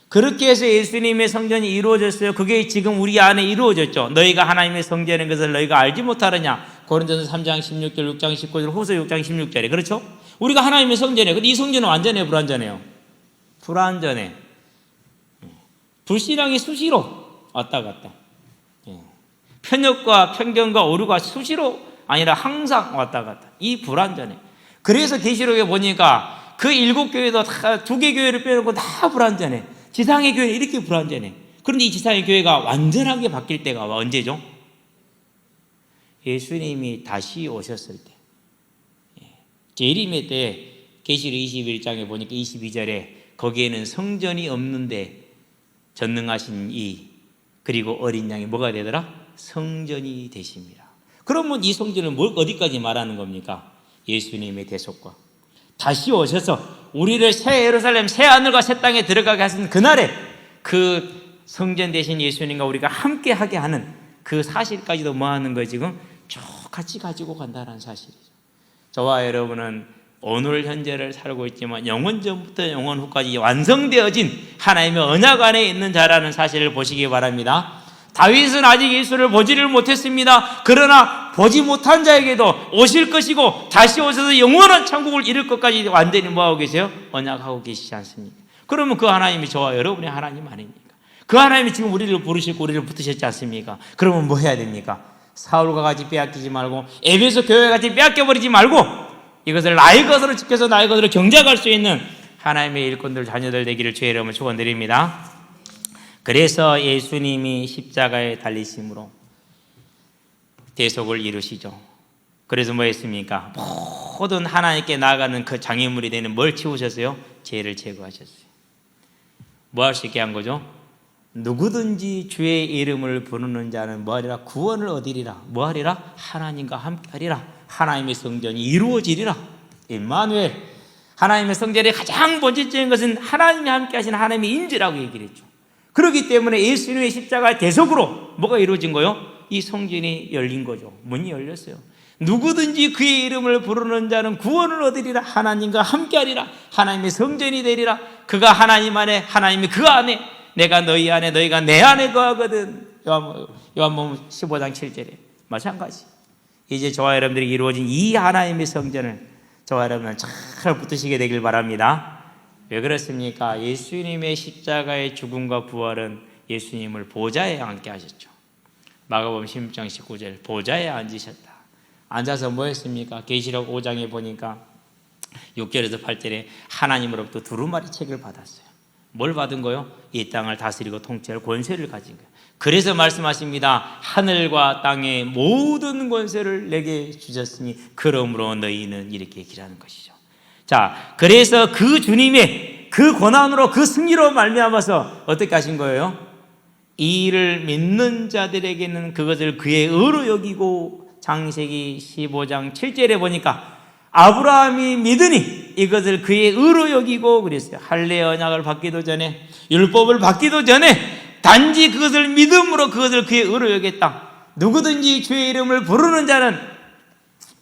그렇게 해서 예수님의 성전이 이루어졌어요. 그게 지금 우리 안에 이루어졌죠. 너희가 하나님의 성전인 것을 너희가 알지 못하느냐. 고린도서 3장 16절, 6장 19절, 후서 6장 16절에. 그렇죠? 우리가 하나님의 성전이에요. 근데 이 성전은 완전해요, 불완전해요? 불완전해. 불신앙이 수시로 왔다 갔다. 편협과 편견과 오류가 수시로 아니라 항상 왔다 갔다. 이 불완전해. 그래서 계시록에 보니까 그 7교회도 다 2개 교회를 빼놓고 다 불완전해. 지상의 교회는 이렇게 불완전해. 그런데 이 지상의 교회가 완전하게 바뀔 때가 언제죠? 예수님이 다시 오셨을 때. 재림의 때 계시록 21장에 보니까 22절에 거기에는 성전이 없는데 전능하신 이 그리고 어린 양이 뭐가 되더라? 성전이 되십니다. 그러면 이 성전은 어디까지 말하는 겁니까? 예수님의 대속과 다시 오셔서 우리를 새 예루살렘 새 하늘과 새 땅에 들어가게 하신 그날에 그 성전 대신 예수님과 우리가 함께 하게 하는 그 사실까지도 뭐 하는 거예요? 지금 쭉 같이 가지고 간다는 사실이죠. 저와 여러분은 오늘 현재를 살고 있지만 영원 전부터 영원 후까지 완성되어진 하나님의 언약 안에 있는 자라는 사실을 보시기 바랍니다. 다윗은 아직 예수를 보지를 못했습니다. 그러나 보지 못한 자에게도 오실 것이고 다시 오셔서 영원한 천국을 이룰 것까지 완전히 뭐하고 계세요? 언약하고 계시지 않습니까? 그러면 그 하나님이 저와 여러분의 하나님 아닙니까? 그 하나님이 지금 우리를 부르시고 우리를 붙으셨지 않습니까? 그러면 뭐 해야 됩니까? 사울과 같이 빼앗기지 말고 에베소 교회 같이 빼앗겨버리지 말고 이것을 나의 것으로 지켜서 나의 것으로 경작할 수 있는 하나님의 일꾼들 자녀들 되기를 주의 이름으로 축원드립니다. 그래서 예수님이 십자가에 달리심으로 대속을 이루시죠. 그래서 뭐 했습니까? 모든 하나님께 나아가는 그 장애물이 되는 뭘 치우셨어요? 죄를 제거하셨어요. 뭐 할 수 있게 한 거죠? 누구든지 주의 이름을 부르는 자는 뭐하리라? 구원을 얻으리라. 뭐하리라? 하나님과 함께하리라. 하나님의 성전이 이루어지리라. 임마누엘. 하나님의 성전의 가장 본질적인 것은 하나님이 함께 하시는 하나님의 인지라고 얘기를 했죠. 그렇기 때문에 예수님의 십자가의 대속으로 뭐가 이루어진 거요? 이 성전이 열린 거죠. 문이 열렸어요. 누구든지 그의 이름을 부르는 자는 구원을 얻으리라. 하나님과 함께하리라. 하나님의 성전이 되리라. 그가 하나님 안에, 하나님이 그 안에, 내가 너희 안에, 너희가 내 안에 거하거든. 요한복음 15장 7절에 마찬가지. 이제 저와 여러분들이 이루어진 이 하나님의 성전을 저와 여러분은 잘 붙으시게 되길 바랍니다. 왜 그렇습니까? 예수님의 십자가의 죽음과 부활은 예수님을 보좌에 앉게 하셨죠. 마가복음 16장 19절 보좌에 앉으셨다. 앉아서 뭐 했습니까? 계시록 5장에 보니까 6절에서 8절에 하나님으로부터 두루마리 책을 받았어요. 뭘 받은 거요? 이 땅을 다스리고 통치할 권세를 가진 거예요. 그래서 말씀하십니다. 하늘과 땅의 모든 권세를 내게 주셨으니 그러므로 너희는 이렇게 기라는 것이죠. 자, 그래서 그 주님의 그 고난으로 그 승리로 말미암아서 어떻게 하신 거예요? 이 일을 믿는 자들에게는 그것을 그의 의로 여기고 창세기 15장 7절에 보니까 아브라함이 믿으니 이것을 그의 의로 여기고 그랬어요. 할례 언약을 받기도 전에 율법을 받기도 전에 단지 그것을 믿음으로 그것을 그의 의로 여겼다. 누구든지 주의 이름을 부르는 자는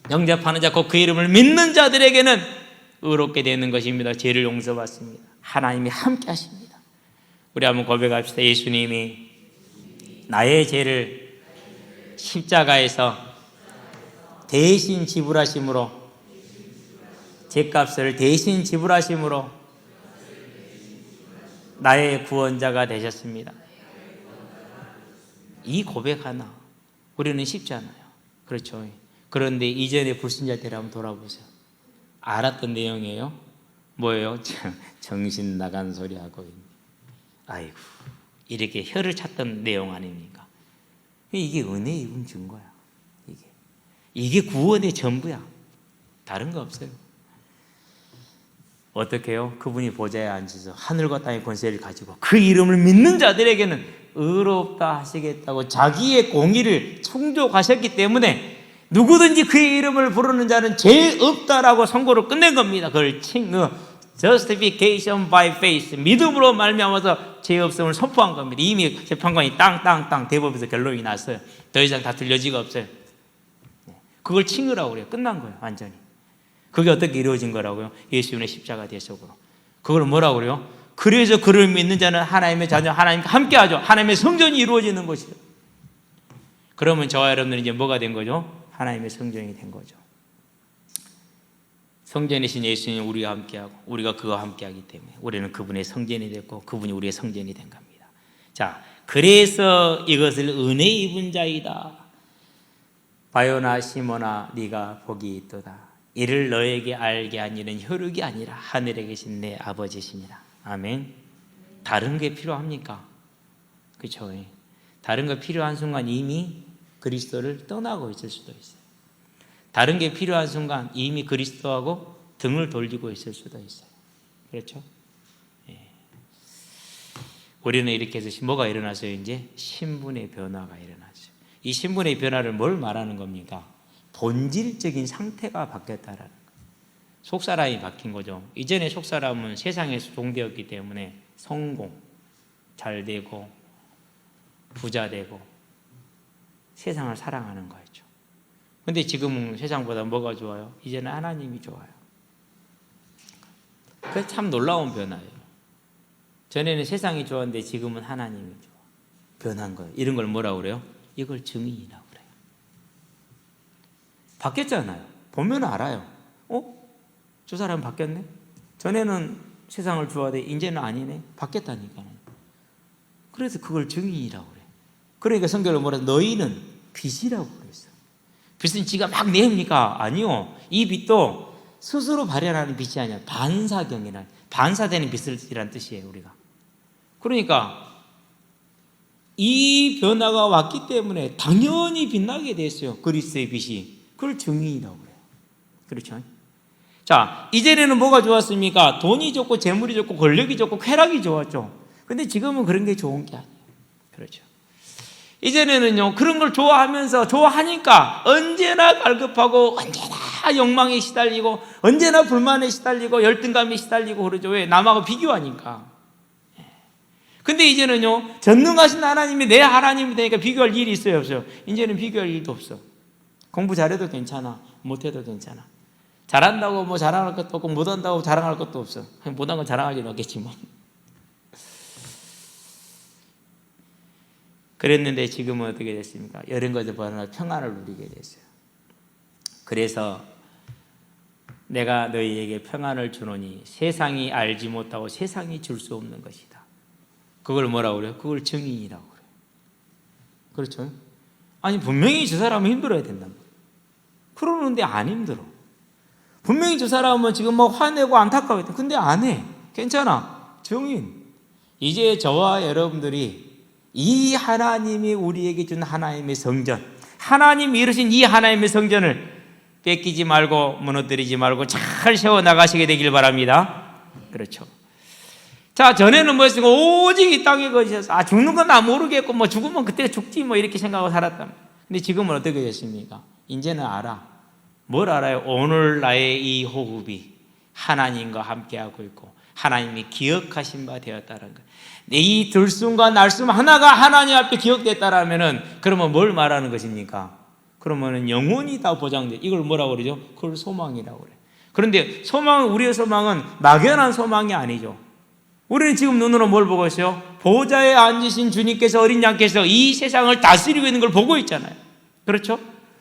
영접하는 자 곧 그 이름을 믿는 자들에게는 의롭게 되는 것입니다. 죄를 용서받습니다. 하나님이 함께 하십니다. 우리 한번 고백합시다. 예수님이 나의 죄를 십자가에서 대신 지불하심으로 죄값을 대신 지불하심으로 나의 구원자가 되셨습니다. 이 고백 하나 우리는 쉽지 않아요. 그렇죠. 그런데 이전에 불신자들 한번 돌아보세요. 알았던 내용이에요. 뭐예요? 정신 나간 소리 하고 아이고 이렇게 혀를 찼던 내용 아닙니까? 이게 은혜 입은 증거야. 이게 구원의 전부야. 다른 거 없어요. 어떻게 해요? 그분이 보좌에 앉으셔서 하늘과 땅의 권세를 가지고 그 이름을 믿는 자들에게는 의롭다 하시겠다고 자기의 공의를 충족하셨기 때문에 누구든지 그의 이름을 부르는 자는 죄 없다라고 선고를 끝낸 겁니다. 그걸 justification by faith, 믿음으로 말미암아서 죄 없음을 선포한 겁니다. 이미 재판관이 땅 대법에서 결론이 났어요. 더 이상 다툴 여지가 없어요. 그걸 칭의라고 그래요. 끝난 거예요. 완전히. 그게 어떻게 이루어진 거라고요? 예수님의 십자가 대속으로. 그걸 뭐라고 그래요? 그래서 그를 믿는 자는 하나님의 자녀, 하나님과 함께하죠. 하나님의 성전이 이루어지는 것이죠. 그러면 저와 여러분들은 이제 뭐가 된 거죠? 하나님의 성전이 된 거죠. 성전이신 예수님 우리와 함께하고 우리가 그와 함께하기 때문에 우리는 그분의 성전이 됐고 그분이 우리의 성전이 된 겁니다. 자, 그래서 이것을 은혜 입은 자이다. 바요나 시몬아 네가 복이 있도다. 이를 너에게 알게 한 이는 혈육이 아니라 하늘에 계신 내 아버지십니다. 아멘. 다른 게 필요합니까? 그렇죠. 다른 거 필요한 순간 이미 그리스도를 떠나고 있을 수도 있어요. 다른 게 필요한 순간 이미 그리스도하고 등을 돌리고 있을 수도 있어요. 그렇죠? 우리는 이렇게 해서 뭐가 일어났어요? 이제 신분의 변화가 일어났어요. 이 신분의 변화를 뭘 말하는 겁니까? 본질적인 상태가 바뀌었다라는 거예요. 속사람이 바뀐 거죠. 이전에 속사람은 세상에서 종되었기 때문에 성공, 잘 되고 부자 되고 세상을 사랑하는 거였죠. 근데 지금은 세상보다 뭐가 좋아요? 이제는 하나님이 좋아요. 그게 참 놀라운 변화예요. 전에는 세상이 좋았는데 지금은 하나님이 좋아. 변한 거예요. 이런 걸 뭐라고 그래요? 이걸 증인이라고 그래요. 바뀌었잖아요. 보면 알아요. 저 사람 바뀌었네? 전에는 세상을 좋아하되 이제는 아니네? 바뀌었다니까요. 그래서 그걸 증인이라고 그래요. 그러니까 성경을 뭐라 너희는 빛이라고 그랬어요. 빛은 지가 막 내입니까? 아니요. 이 빛도 스스로 발현하는 빛이 아니라 반사경이란, 반사되는 빛이란 뜻이에요, 우리가. 그러니까 이 변화가 왔기 때문에 당연히 빛나게 됐어요. 그리스도의 빛이. 그걸 증인이라고 그래요. 그렇죠? 자, 이전에는 뭐가 좋았습니까? 돈이 좋고 재물이 좋고 권력이 좋고 쾌락이 좋았죠. 근데 지금은 그런 게 좋은 게 아니에요. 그렇죠? 이전에는요, 그런 걸 좋아하면서 좋아하니까 언제나 갈급하고 언제나 욕망에 시달리고 언제나 불만에 시달리고 열등감에 시달리고 그러죠. 왜? 남하고 비교하니까. 근데 이제는요, 전능하신 하나님이 내 하나님이 되니까 비교할 일이 있어요, 없어요? 이제는 비교할 일도 없어. 공부 잘해도 괜찮아, 못해도 괜찮아. 잘한다고 뭐 자랑할 것도 없고 못한다고 자랑할 것도 없어. 못한 건 자랑하기는 없겠지 뭐. 그랬는데 지금은 어떻게 됐습니까? 이런 것들보다는 평안을 누리게 됐어요. 그래서 내가 너희에게 평안을 주노니 세상이 알지 못하고 세상이 줄 수 없는 것이다. 그걸 뭐라고 그래요? 그걸 증인이라고 그래요. 그렇죠? 아니 분명히 저 사람은 힘들어야 된단 말이에요. 그러는데 안 힘들어. 분명히 저 사람은 지금 뭐 화내고 안타까워했다. 근데 안 해. 괜찮아. 증인. 이제 저와 여러분들이 이 하나님이 우리에게 준 하나님의 성전, 하나님이 이루신 이 하나님의 성전을 뺏기지 말고 무너뜨리지 말고 잘 세워나가시게 되길 바랍니다. 그렇죠. 자, 전에는 뭐였습니까? 오직 이 땅에 거주셔서 죽는 건 나 모르겠고 뭐 죽으면 그때 죽지 뭐 이렇게 생각하고 살았다. 근데 지금은 어떻게 됐습니까? 이제는 알아. 뭘 알아요? 오늘 나의 이 호흡이 하나님과 함께하고 있고 하나님이 기억하신 바 되었다는 거예요. 이 들숨과 날숨 하나가 하나님 앞에 기억됐다라면은 그러면 뭘 말하는 것입니까? 그러면은 영원히 다 보장돼. 이걸 뭐라고 그러죠? 그걸 소망이라고 그래요. 그런데 우리의 소망은 막연한 소망이 아니죠. 우리는 지금 눈으로 뭘 보고 있어요? 보좌에 앉으신 주님께서 어린 양께서 이 세상을 다스리고 있는 걸 보고 있잖아요. 그렇죠?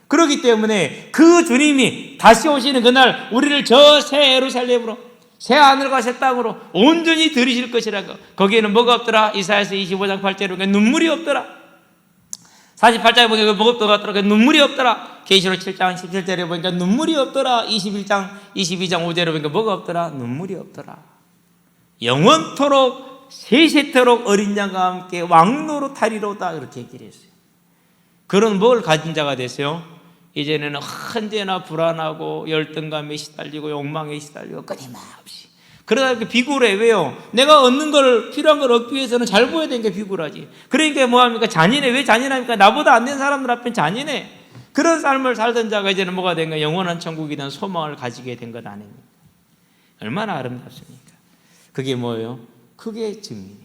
그렇기 때문에 그 주님이 다시 오시는 그날 우리를 저 새 예루살렘으로 새 하늘과 새 땅으로 온전히 들이실 것이라고. 거기에는 뭐가 없더라? 이사야서 25장 8절에 보니까 눈물이 없더라. 48장에 보니까 뭐가 없더라? 눈물이 없더라. 계시록 7장 17절에 보니까 눈물이 없더라. 21장 22장 5절에 보니까 뭐가 없더라? 눈물이 없더라. 영원토록 세세토록 어린 양과 함께 왕노로 타리로다. 이렇게 얘기를 했어요. 그런 뭘 가진 자가 됐어요? 이제는 언제나 불안하고 열등감에 시달리고 욕망에 시달리고 끊임없이 그러다 이렇게 비굴해. 왜요? 내가 얻는 걸 필요한 걸 얻기 위해서는 잘 보여야 되는 게 비굴하지. 그러니까 뭐합니까? 잔인해. 왜 잔인합니까? 나보다 안 된 사람들 앞엔 잔인해. 그런 삶을 살던 자가 이제는 뭐가 된 거야? 영원한 천국에 대한 소망을 가지게 된 것 아닙니까? 얼마나 아름답습니까? 그게 뭐예요? 그게 증인이에요.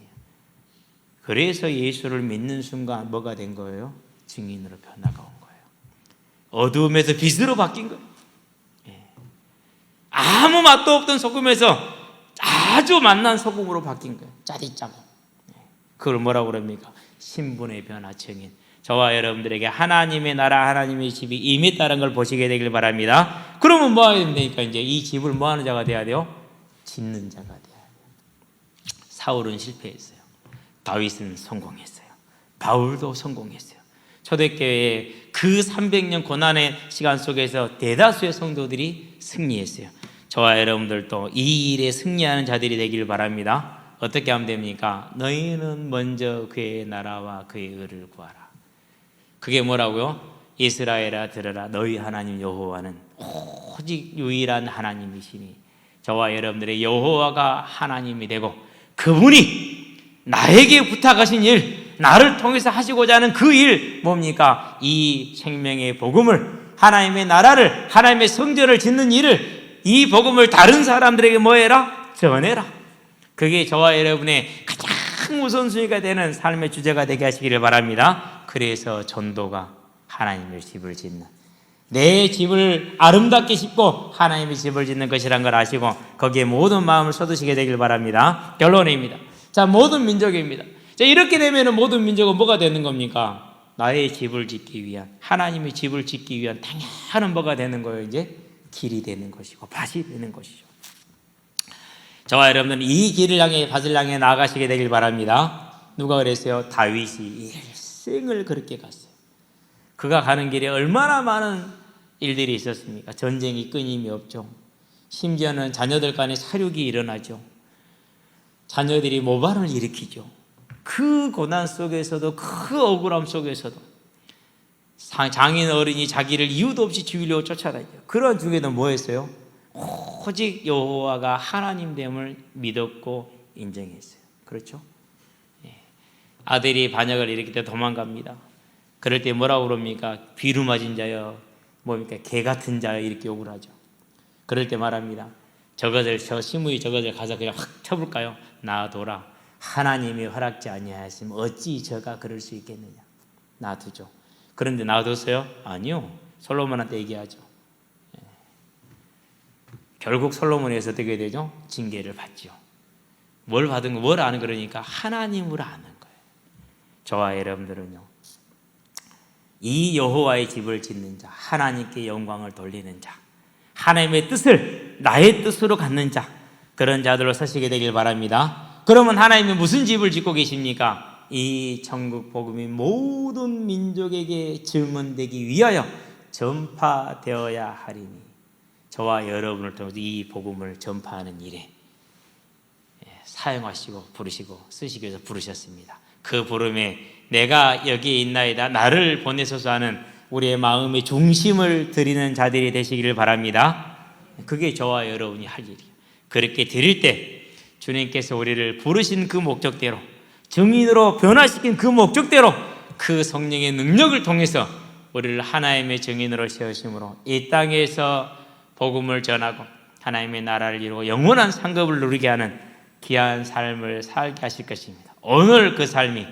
그래서 예수를 믿는 순간 뭐가 된 거예요? 증인으로 변화가 온 거예요. 어두움에서 빛으로 바뀐 거예요. 아무 맛도 없던 소금에서 아주 맛난 소금으로 바뀐 거예요. 짜릿짜고. 그걸 뭐라고 그럽니까? 신분의 변화 증인. 저와 여러분들에게 하나님의 나라, 하나님의 집이 임했다는 걸 보시게 되길 바랍니다. 그러면 뭐 해야 됩니까? 이제 이 집을 뭐 하는 자가 돼야 돼요? 짓는 자가 돼야 돼요. 사울은 실패했어요. 다윗은 성공했어요. 바울도 성공했어요. 초대교회의 그 300년 고난의 시간 속에서 대다수의 성도들이 승리했어요. 저와 여러분들도 이 일에 승리하는 자들이 되기를 바랍니다. 어떻게 하면 됩니까? 너희는 먼저 그의 나라와 그의 의를 구하라. 그게 뭐라고요? 이스라엘아 들으라. 너희 하나님 여호와는 오직 유일한 하나님이시니 저와 여러분들의 여호와가 하나님이 되고 그분이 나에게 부탁하신 일, 나를 통해서 하시고자 하는 그 일 뭡니까? 이 생명의 복음을, 하나님의 나라를, 하나님의 성전을 짓는 일을, 이 복음을 다른 사람들에게 뭐 해라? 전해라. 그게 저와 여러분의 가장 우선순위가 되는 삶의 주제가 되게 하시기를 바랍니다. 그래서 전도가 하나님의 집을 짓는, 내 집을 아름답게 짓고 하나님의 집을 짓는 것이란 걸 아시고 거기에 모든 마음을 쏟으시게 되길 바랍니다. 결론입니다. 자, 모든 민족입니다. 자, 이렇게 되면 모든 민족은 뭐가 되는 겁니까? 나의 집을 짓기 위한, 하나님의 집을 짓기 위한 당연한 뭐가 되는 거예요? 이제 길이 되는 것이고 밭이 되는 것이죠. 저와 여러분들은 이 길을 향해, 밭을 향해 나아가시게 되길 바랍니다. 누가 그랬어요? 다윗이 일생을 그렇게 갔어요. 그가 가는 길에 얼마나 많은 일들이 있었습니까? 전쟁이 끊임이 없죠. 심지어는 자녀들 간에 사륙이 일어나죠. 자녀들이 모반을 일으키죠. 그 고난 속에서도, 그 억울함 속에서도 장인 어른이 자기를 이유도 없이 죽이려고 쫓아다니죠. 그런 중에도 뭐 했어요? 오직 여호와가 하나님됨을 믿었고 인정했어요. 그렇죠? 아들이 반역을 일으킬 때 도망갑니다. 그럴 때 뭐라고 그럽니까? 비루 맞은 자여, 뭡니까? 개 같은 자여, 이렇게 욕을 하죠. 그럴 때 말합니다. 저것을, 저 시므이 저것을 가서 그냥 확 쳐볼까요? 놔둬라. 하나님이 허락지 아니하였으면 어찌 저가 그럴 수 있겠느냐. 놔두죠. 그런데 놔뒀어요? 아니요. 솔로몬한테 얘기하죠. 결국 솔로몬에서 어떻게 되죠? 징계를 받죠. 뭘 받은 거, 뭘 아는 그러니까 하나님을 아는 거예요. 저와 여러분들은요, 이 여호와의 집을 짓는 자, 하나님께 영광을 돌리는 자, 하나님의 뜻을 나의 뜻으로 갖는 자, 그런 자들로 서시게 되길 바랍니다. 그러면 하나님이 무슨 집을 짓고 계십니까? 이 천국 복음이 모든 민족에게 증언되기 위하여 전파되어야 하리니, 저와 여러분을 통해서 이 복음을 전파하는 일에 사용하시고 부르시고 쓰시기 위해서 부르셨습니다. 그 부름에 내가 여기에 있나이다, 나를 보내소서 하는 우리의 마음의 중심을 드리는 자들이 되시기를 바랍니다. 그게 저와 여러분이 할 일이에요. 그렇게 드릴 때 주님께서 우리를 부르신 그 목적대로, 증인으로 변화시킨 그 목적대로 그 성령의 능력을 통해서 우리를 하나님의 증인으로 세우심으로 이 땅에서 복음을 전하고 하나님의 나라를 이루고 영원한 상급을 누리게 하는 귀한 삶을 살게 하실 것입니다. 오늘 그 삶이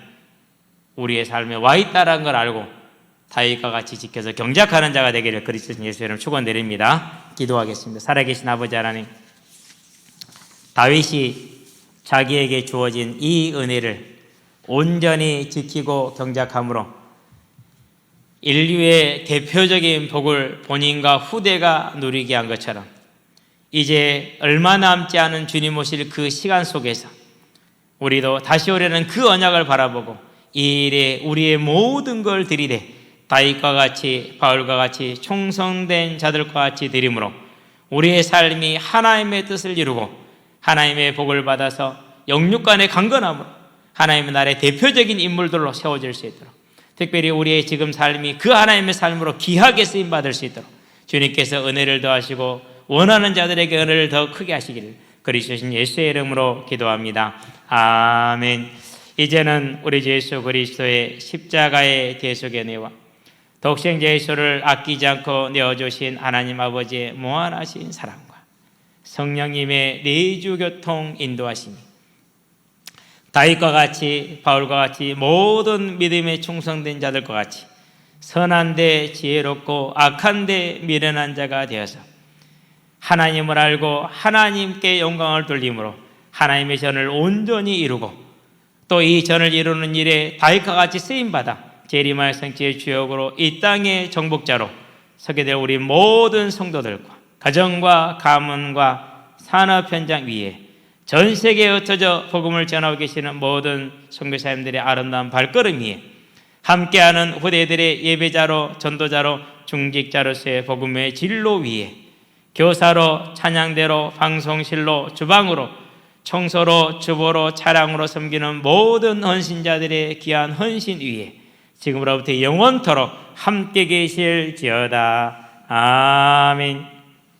우리의 삶에 와 있다는 걸 알고 다윗과 같이 지켜서 경작하는 자가 되기를 그리스도 예수 이름으로 축원드립니다. 기도하겠습니다. 살아계신 아버지 하나님, 다윗이 자기에게 주어진 이 은혜를 온전히 지키고 경작함으로 인류의 대표적인 복을 본인과 후대가 누리게 한 것처럼 이제 얼마 남지 않은 주님 오실 그 시간 속에서 우리도 다시 오려는 그 언약을 바라보고 이 일에 우리의 모든 걸 들이대 다윗과 같이, 바울과 같이 충성된 자들과 같이 드림으로 우리의 삶이 하나님의 뜻을 이루고 하나님의 복을 받아서 영육간의 강건함으로 하나님의 나라의 대표적인 인물들로 세워질 수 있도록, 특별히 우리의 지금 삶이 그 하나님의 삶으로 귀하게 쓰임받을 수 있도록 주님께서 은혜를 더하시고 원하는 자들에게 은혜를 더 크게 하시기를 그리스도신 예수의 이름으로 기도합니다. 아멘. 이제는 우리 주 예수 그리스도의 십자가의 대속의 은혜와 독생자 예수를 아끼지 않고 내어주신 하나님 아버지의 무한하신 사랑과 성령님의 내주 교통 인도하심이 다윗과 같이, 바울과 같이 모든 믿음에 충성된 자들과 같이 선한데 지혜롭고 악한데 미련한 자가 되어서 하나님을 알고 하나님께 영광을 돌림으로 하나님의 전을 온전히 이루고 또 이 전을 이루는 일에 다윗과 같이 쓰임받아 재림할 성취의 주역으로 이 땅의 정복자로 서게 될 우리 모든 성도들과 가정과 가문과 산업 현장 위에 전 세계에 흩어져 복음을 전하고 계시는 모든 선교사님들의 아름다운 발걸음 위에 함께하는 후대들의 예배자로 전도자로 중직자로서의 복음의 진로 위에 교사로 찬양대로 방송실로 주방으로 청소로 주보로 차량으로 섬기는 모든 헌신자들의 귀한 헌신 위에 지금으로부터 영원토록 함께 계실지어다. 아멘.